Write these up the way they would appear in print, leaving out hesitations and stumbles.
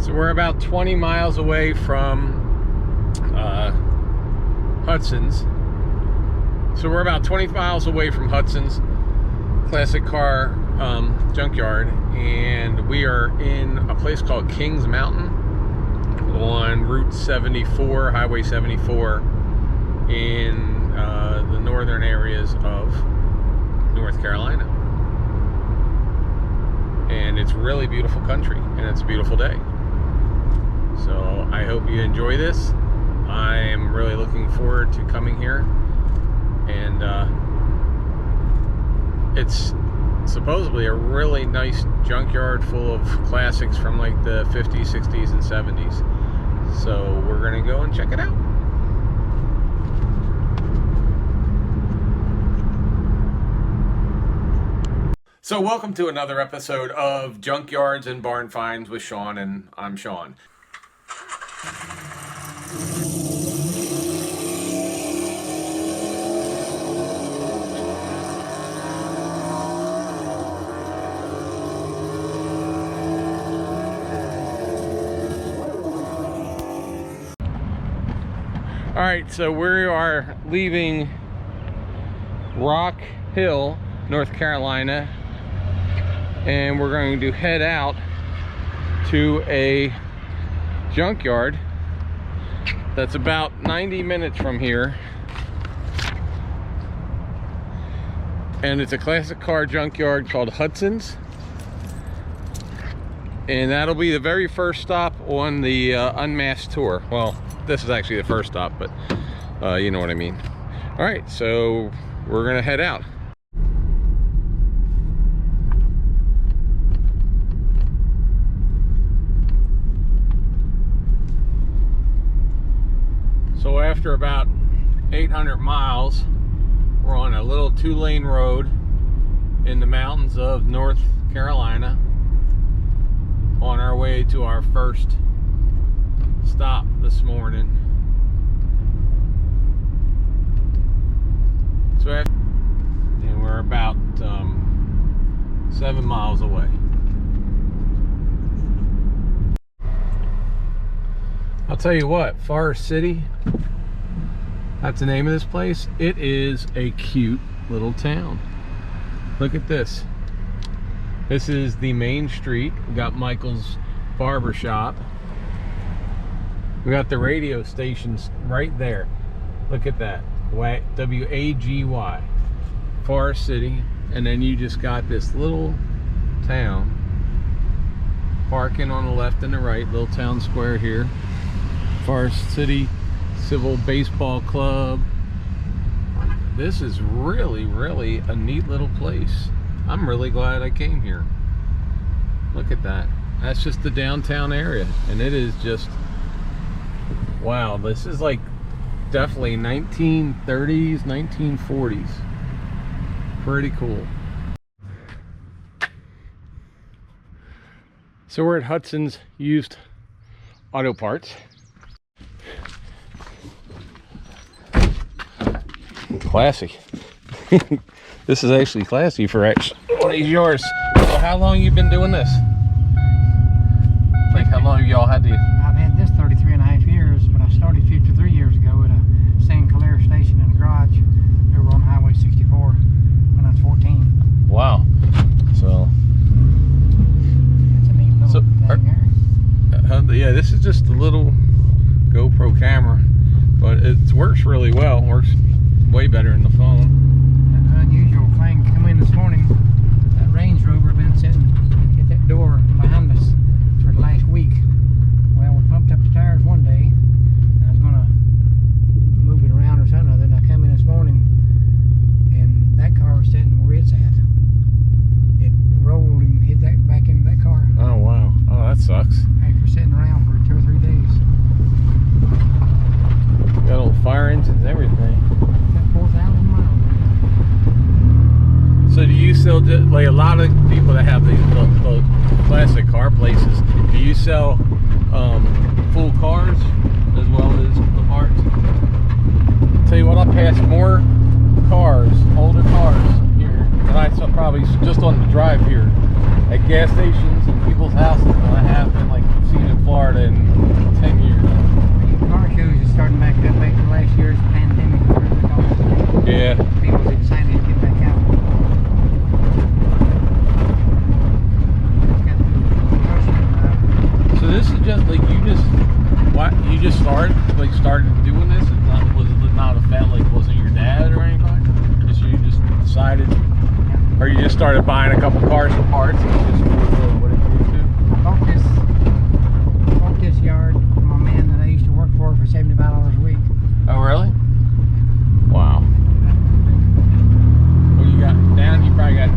So we're about 20 miles away from Hudsons. So we're about 20 miles away from Hudsons Classic Car Junkyard, and we are in a place called Kings Mountain on Route 74, Highway 74, in the northern areas of North Carolina. And it's really beautiful country, and it's a beautiful day. So I hope you enjoy this. I am really looking forward to coming here, and it's supposedly a really nice junkyard full of classics from like the 50s, 60s, and 70s. So we're gonna go and check it out. So welcome to another episode of Junkyards and Barn Finds with Sean, and I'm Sean. All right, so we are leaving Rock Hill, North Carolina, and we're going to head out to a junkyard that's about 90 minutes from here. And it's a classic car junkyard called Hudsons. And that'll be the very first stop on the Unmasked tour. Well, this is actually the first stop, but you know what I mean. All right, so we're gonna head out. So after about 800 miles, we're on a little 2-lane road in the mountains of North Carolina on our way to our first stop this morning. So and we're about 7 miles away. I'll tell you what, Forest City, that's the name of this place. It is a cute little town. Look at this. This is the main street. We got Michael's barber shop. We got the radio stations right there. Look at that. W-A-G-Y. Forest City. And then you just got this little town. Parking on the left and the right. Little town square here. Forest City Civil Baseball Club. This is really, really a neat little place. I'm really glad I came here. Look at that. That's just the downtown area. And it is just, wow, this is like definitely 1930s, 1940s. Pretty cool. So we're at Hudson's Used Auto Parts. Classy. This is actually classy for one of these yours. So how long you been doing this? Like how long have y'all had to? I've had this 33 and a half years, but I started 53 years ago at a St. Clair station in the garage over on Highway 64 when I was 14. Wow. So it's a neat little thing there. Yeah, this is just a little GoPro camera, but it works really well. Works way better than the phone. An unusual thing come in this morning. That Range Rover had been sitting at that door behind us for the last week. Well, we pumped up the tires one day, and I was gonna move it around or something. Then I come in this morning, and that car was sitting where it's at. It rolled and hit that back into that car. Oh wow! Oh, that sucks. After sitting around for 2 or 3 days. Got old fire engines, everything. 4,000 miles. So do you still do, like a lot of people that have these the classic car places, do you sell full cars as well as the parts? Tell you what, I passed more cars, older cars here than I saw probably just on the drive here at gas stations and people's houses than I have in like seen in Florida in 10 years. Car shows are starting back up after last year's pandemic. Yeah. People's excited to get back out. So this is just like you just started doing this? Was it not a family? Wasn't your dad or anything? Just you just decided, or you just started buying a couple cars and parts and just what did you do? I bought this yard from a man that I used to work for $75 a week. Oh really? Wow. What you got down? You probably got a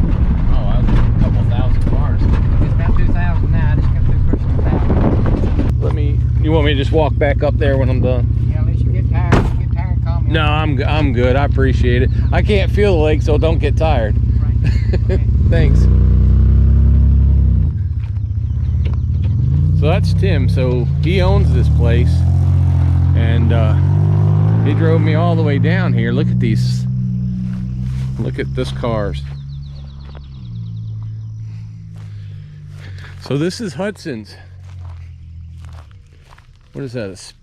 couple thousand cars. It's about 2,000 now. I just got through pushing 1,000. You want me to just walk back up there when I'm done? Yeah, unless you get tired. If you get tired, call me. No, I'm good. I appreciate it. I can't feel the lake, so don't get tired. Right. Okay. Thanks. So that's Tim. So he owns this place, and he drove me all the way down here. Look at these. Look at this cars. So this is Hudsons. What is that?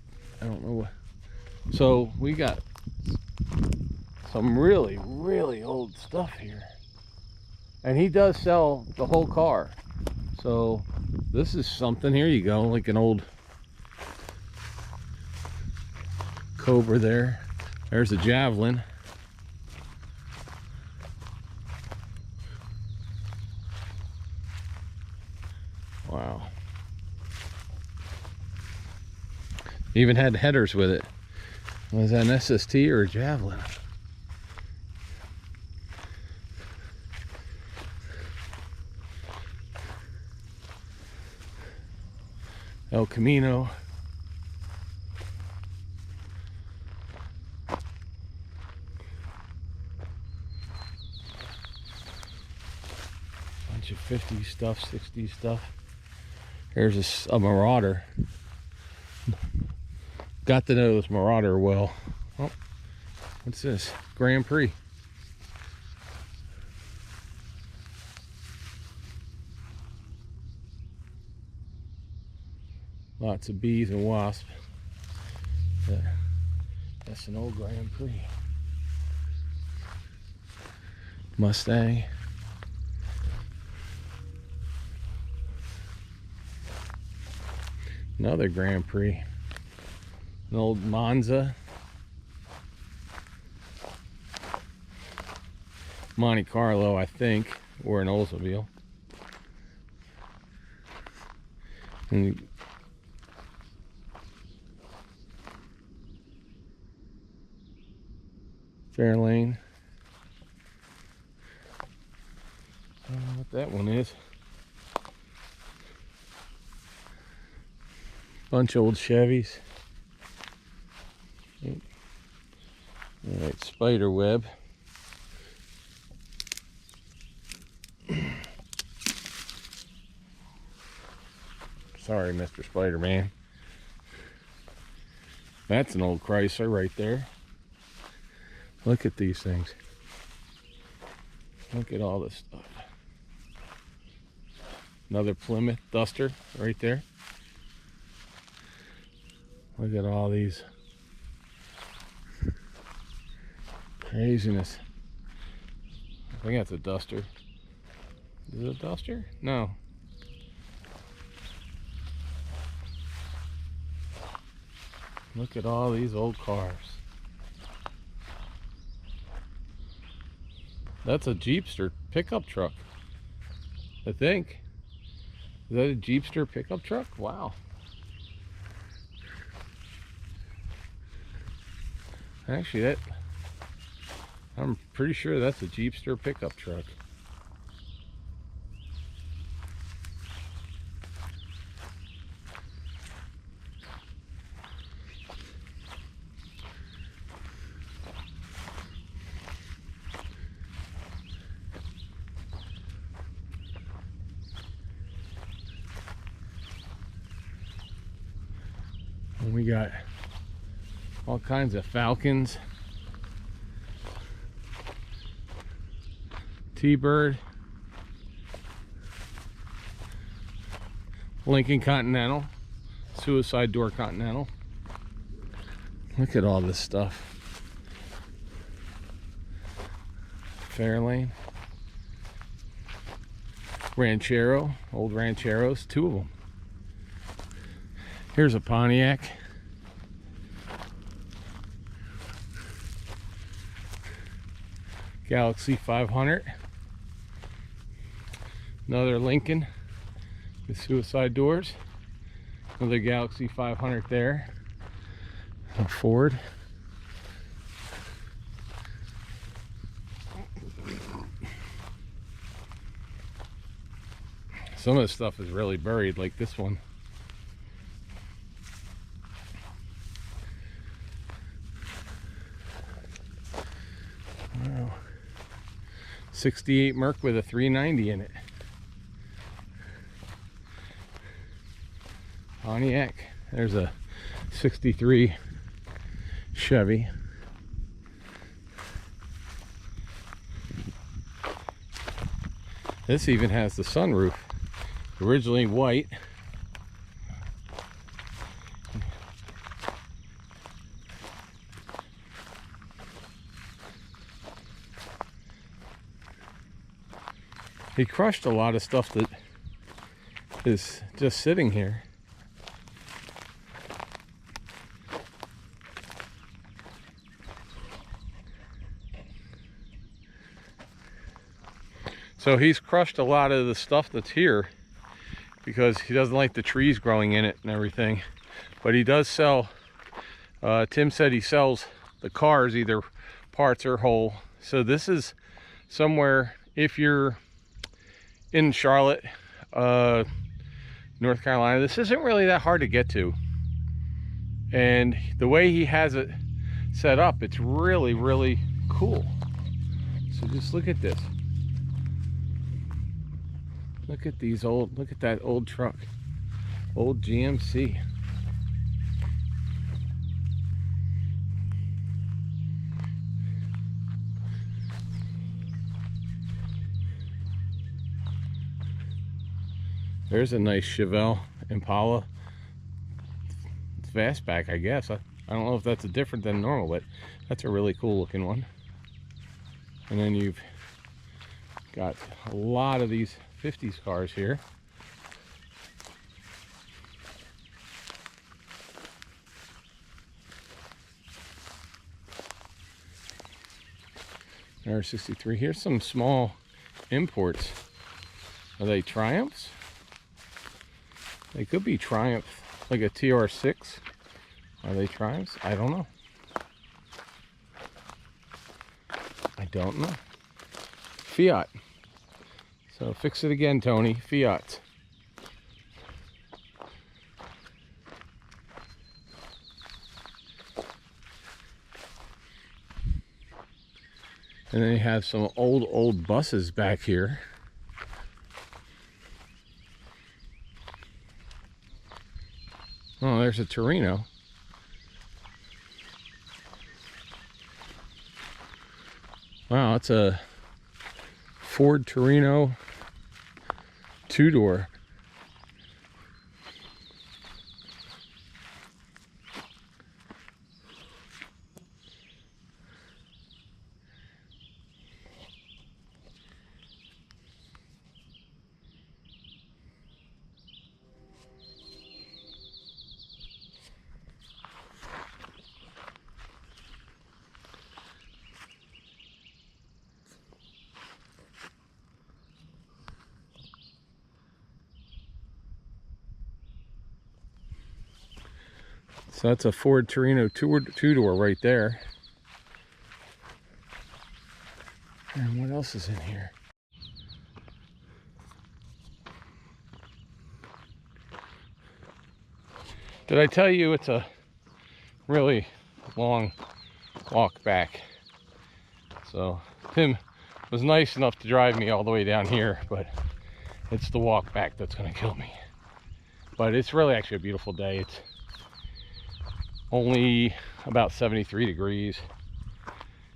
I don't know what. So we got some really, really old stuff here. And he does sell the whole car. So this is something. Here you go, like an old Cobra there. There's a Javelin. Wow. Even had headers with it. Was that an SST or a Javelin? El Camino. Bunch of 50s stuff, 60s stuff. Here's a Marauder. Got to know this Marauder well. Oh, what's this? Grand Prix. Lots of bees and wasps. That's an old Grand Prix. Mustang. Another Grand Prix. An old Monza. Monte Carlo, I think, or an Oldsmobile. And Fairlane. I don't know what that one is. Bunch of old Chevys. Alright, spider web. Sorry, Mr. Spider-Man. That's an old Chrysler right there. Look at these things. Look at all this stuff. Another Plymouth Duster right there. Look at all these. Craziness. I think that's a Duster. Is it a Duster? No. Look at all these old cars. That's a Jeepster pickup truck, I think. Is that a Jeepster pickup truck? Wow. Actually, I'm pretty sure that's a Jeepster pickup truck. And we got all kinds of Falcons, T-Bird, Lincoln Continental. suicide door Continental. Look at all this stuff. Fairlane. Ranchero, old Rancheros, 2 of them. Here's a Pontiac. Galaxy 500. Another Lincoln with suicide doors. Another Galaxy 500 there. A Ford. Some of the stuff is really buried, like this one. Wow. 68 Merc with a 390 in it. Pontiac. There's a 63 Chevy. This even has the sunroof. Originally white. He crushed a lot of stuff that is just sitting here. So he's crushed a lot of the stuff that's here because he doesn't like the trees growing in it and everything. But he does sell, Tim said he sells the cars, either parts or whole. So this is somewhere, if you're in Charlotte, North Carolina, this isn't really that hard to get to. And the way he has it set up, it's really, really cool. So just look at this. Look at these old, look at that old truck. Old GMC. There's a nice Chevelle Impala. It's fastback, I guess. I don't know if that's a different than normal, but that's a really cool looking one. And then you've got a lot of these 50s cars here. There are 63. Here's some small imports. Are they Triumphs? They could be Triumph, like a TR6. Are they Triumphs? I don't know. I don't know. Fiat. So fix it again, Tony. Fiat. And then you have some old buses back here. Oh, there's a Torino. Wow, it's a Ford Torino 2-door. So that's a Ford Torino 2-door right there. And what else is in here? Did I tell you it's a really long walk back? So Tim was nice enough to drive me all the way down here, but it's the walk back that's gonna kill me. But it's really actually a beautiful day. It's only about 73 degrees.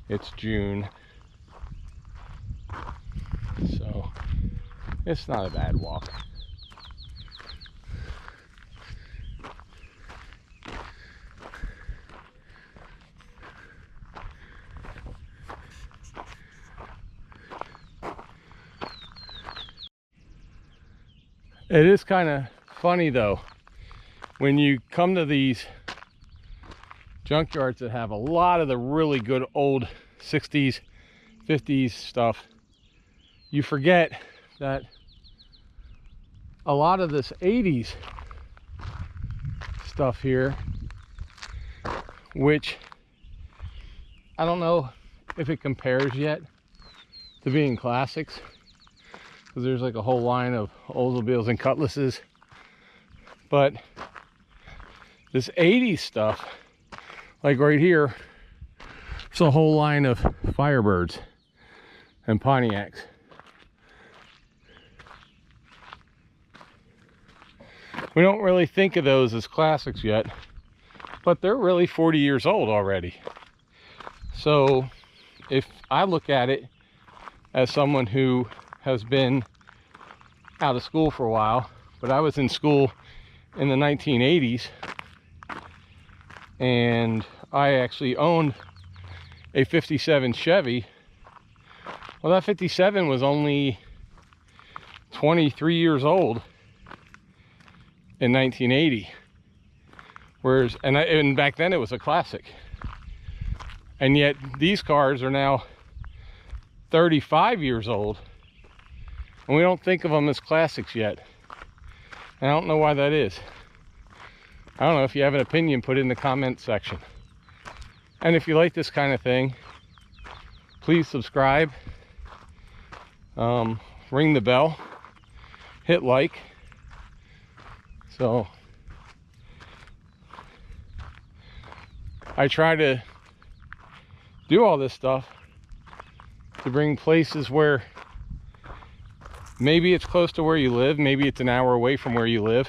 It's June, so it's not a bad walk. It is kind of funny though, when you come to these junkyards that have a lot of the really good old 60s, 50s stuff, you forget that a lot of this 80s stuff here, which I don't know if it compares yet to being classics, because there's like a whole line of Oldsmobiles and Cutlasses, but this 80s stuff, like right here, it's a whole line of Firebirds and Pontiacs. We don't really think of those as classics yet, but they're really 40 years old already. So if I look at it as someone who has been out of school for a while, but I was in school in the 1980s, and I actually owned a 57 Chevy. Well, that 57 was only 23 years old in 1980, whereas and back then it was a classic, and yet these cars are now 35 years old and we don't think of them as classics yet. And I don't know why that is. I don't know. If you have an opinion, put it in the comment section. And if you like this kind of thing, please subscribe, ring the bell, hit like. So I try to do all this stuff to bring places where maybe it's close to where you live, maybe it's an hour away from where you live.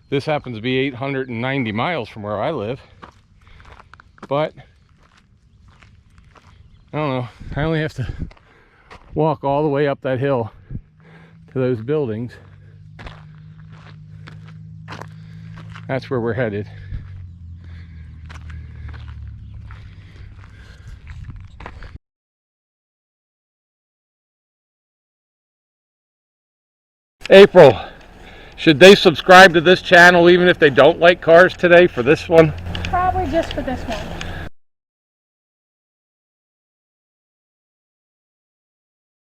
This happens to be 890 miles from where I live, but I don't know, I only have to walk all the way up that hill to those buildings. That's where we're headed. April, should they subscribe to this channel even if they don't like cars today for this one? Probably just for this one.